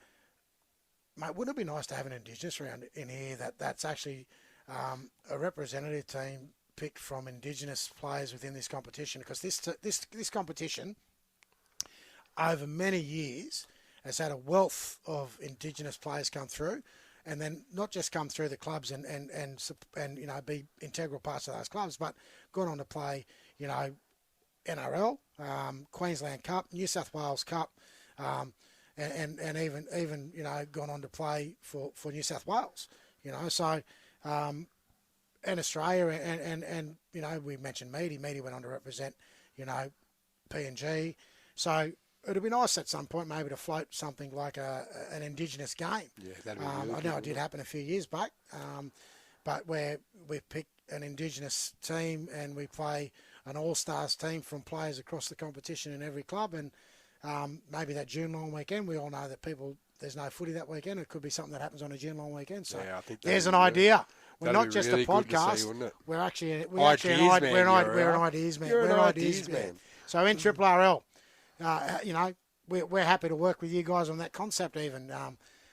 mate, wouldn't it be nice to have an Indigenous round in here that's actually a representative team picked from Indigenous players within this competition? Because this competition, over many years, has had a wealth of Indigenous players come through, and then not just come through the clubs and be integral parts of those clubs, but gone on to play, NRL, Queensland Cup, New South Wales Cup, and even gone on to play for New South Wales, so and Australia, and we mentioned Meaty went on to represent PNG, so it'd be nice at some point maybe to float something like an Indigenous game. Yeah, that'd be really I know it did happen a few years back, but where we pick an Indigenous team and we play an all-stars team from players across the competition in every club, and maybe that June long weekend, we all know that there's no footy that weekend. It could be something that happens on a June long weekend. So yeah, I think there's an idea. We're not just really a podcast. See, we're actually an ideas man. You're We're an an ideas ideas man. man. So NRRL, we're happy to work with you guys on that concept even.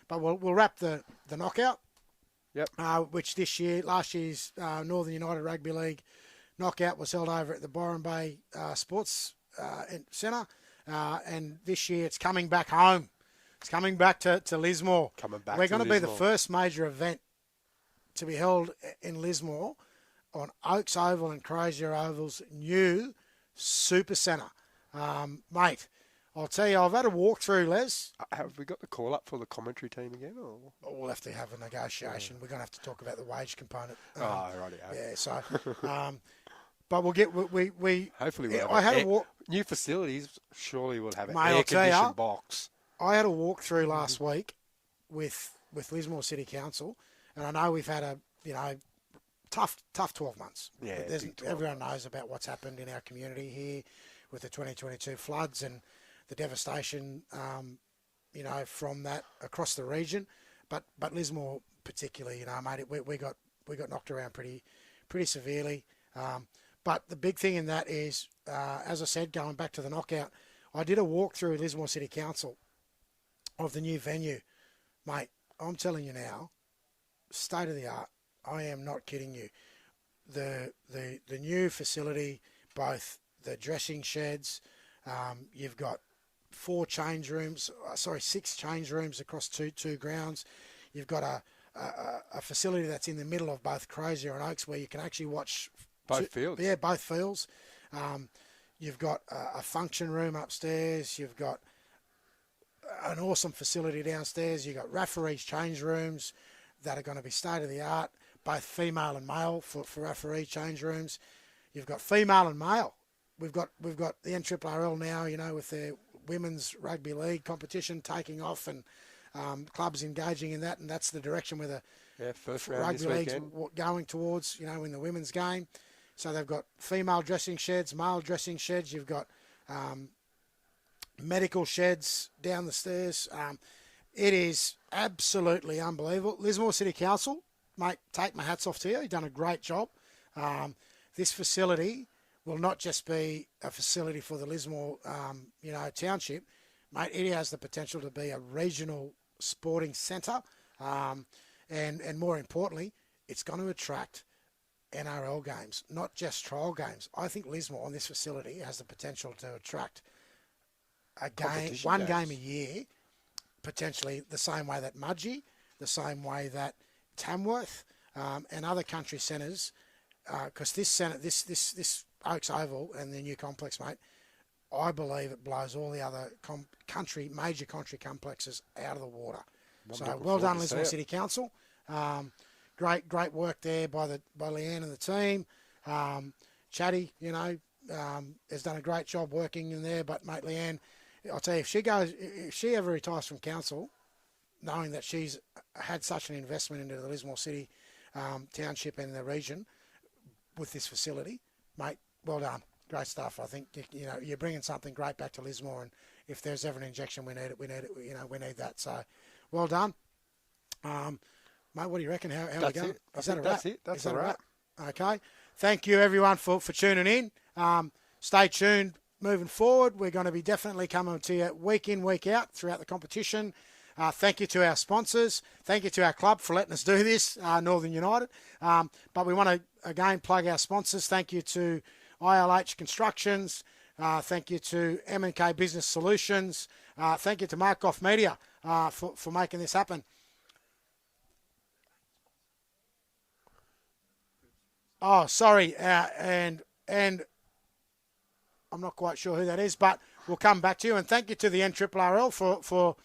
But we'll wrap the knockout. Yep. Which last year's Northern United Rugby League knockout was held over at the Byron Bay Sports Centre. And this year it's coming back home. It's coming back to Lismore. We're going to be the first major event to be held in Lismore on Oaks Oval and Crozier Oval's new Super Centre. Mate, I'll tell you, I've had a walkthrough, Les. Have we got the call up for the commentary team again? Or? We'll have to have a negotiation. We're going to have to talk about the wage component. Right. Yeah, so... but we'll get... We hopefully we'll I have had a new facilities. Surely we'll have an Mate, I'll tell air-conditioned ya, box. I had a walkthrough last week, with Lismore City Council, and I know we've had a tough 12 months. Yeah, big 12 everyone knows about what's happened in our community here with the 2022 floods and the devastation, from that across the region. But Lismore particularly, mate, we got knocked around pretty severely. But the big thing in that is, as I said, going back to the knockout, I did a walk through Lismore City Council of the new venue. Mate, I'm telling you now, state of the art. I am not kidding you. The new facility, both the dressing sheds, you've got 6 change rooms across two grounds. You've got a facility that's in the middle of both Crozier and Oaks where you can actually watch both fields. Yeah, both fields. You've got a function room upstairs. You've got an awesome facility downstairs. You've got referees' change rooms that are going to be state of the art, both female and male for referee change rooms. You've got female and male. We've got the NRRL now, with their women's rugby league competition taking off and clubs engaging in that, and that's the direction where the first round rugby this league's weekend. going towards, in the women's game. So they've got female dressing sheds, male dressing sheds. You've got medical sheds down the stairs. It is absolutely unbelievable. Lismore City Council, mate, take my hats off to you. You've done a great job. This facility will not just be a facility for the Lismore, township, mate. It has the potential to be a regional sporting centre, and more importantly, it's going to attract NRL games, not just trial games. I think Lismore on this facility has the potential to attract one game a year, potentially the same way that Mudgee, the same way that Tamworth, and other country centres, because this Oaks Oval and the new complex, mate, I believe it blows all the other major country complexes out of the water. So well done, Lismore City Council. Great work there by Leanne and the team. Chatty, has done a great job working in there. But mate, Leanne, I'll tell you, if she ever retires from council, knowing that she's had such an investment into the Lismore City township and the region with this facility, mate, well done. Great stuff. I think you're bringing something great back to Lismore, and if there's ever an injection, we need it. We need that. So, well done, mate. What do you reckon? How we going? Is that a wrap? That's it. That's a wrap. Okay. Thank you, everyone, for tuning in. Stay tuned. Moving forward, we're going to be definitely coming to you week in, week out throughout the competition. Thank you to our sponsors. Thank you to our club for letting us do this, Northern United. But we want to, again, plug our sponsors. Thank you to ILH Constructions. Thank you to M&K Business Solutions. Thank you to Markoff Media for making this happen. Oh, sorry. And I'm not quite sure who that is, but we'll come back to you. And thank you to the NRRL for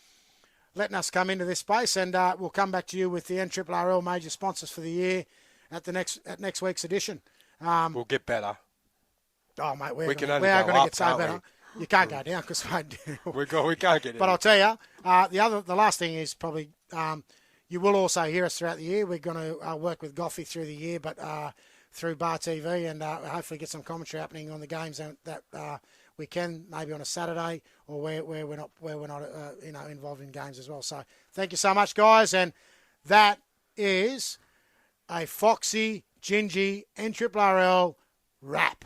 letting us come into this space. And we'll come back to you with the NRRL major sponsors for the year at next week's edition. We'll get better. Oh, mate, we are can going only to go up, get so can't better. You can't go down because we can't get in. But I'll tell you, the last thing is probably you will also hear us throughout the year. We're going to work with Goffy through the year, but through Bar TV, and hopefully get some commentary happening on the games that we can, maybe on a Saturday or where we're not involved in games as well. So thank you so much, guys, and that is a Foxie Bingie NRRL wrap.